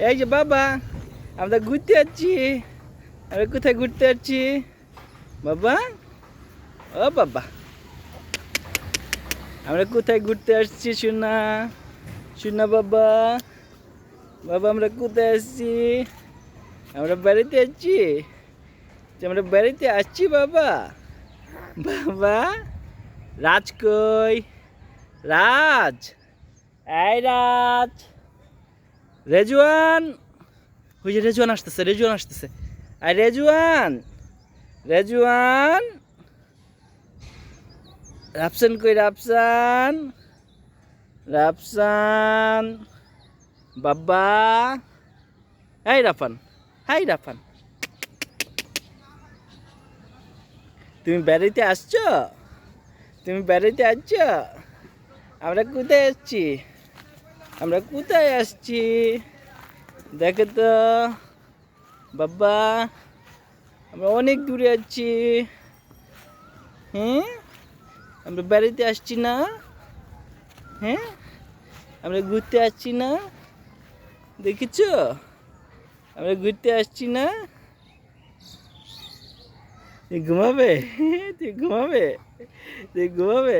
এই যে বাবা, আমরা ঘুরতে যাচ্ছি। আমরা কোথায় ঘুরতে যাচ্ছি বাবা? ও বাবা, আমরা কোথায় ঘুরতে আসছি সোনা? সোনা বাবা, বাবা আমরা কোথায় আসছি? আমরা বাড়িতে যাচ্ছি। আমরা বাড়িতে আসছি বাবা। বাবা, রাজ কই? রাজ, এই রাজ, রেজওয়ান। ওই যে রেজওয়ান আসতেছে, রেজওয়ান আসতেছে। আর রেজওয়ান, রেজওয়ান, রাফসান কই? রাফসান, রাফসান বাবা। এই রাফান, হাই রাফান, তুমি বেড়াইতে আসছো? তুমি বেড়াইতে আসছো? আমরা কোথায় আসছি? আমরা কোথায় আসছি দেখো তো বাবা। আমরা অনেক দূরে আছি। হ্যাঁ, আমরা বেড়াইতে আসছি না? হ্যাঁ, আমরা ঘুরতে আসছি না? দেখেছো, আমরা ঘুরতে আসছি না? তুই ঘুমাবে? তুই ঘুমাবে? তুই ঘুমাবে?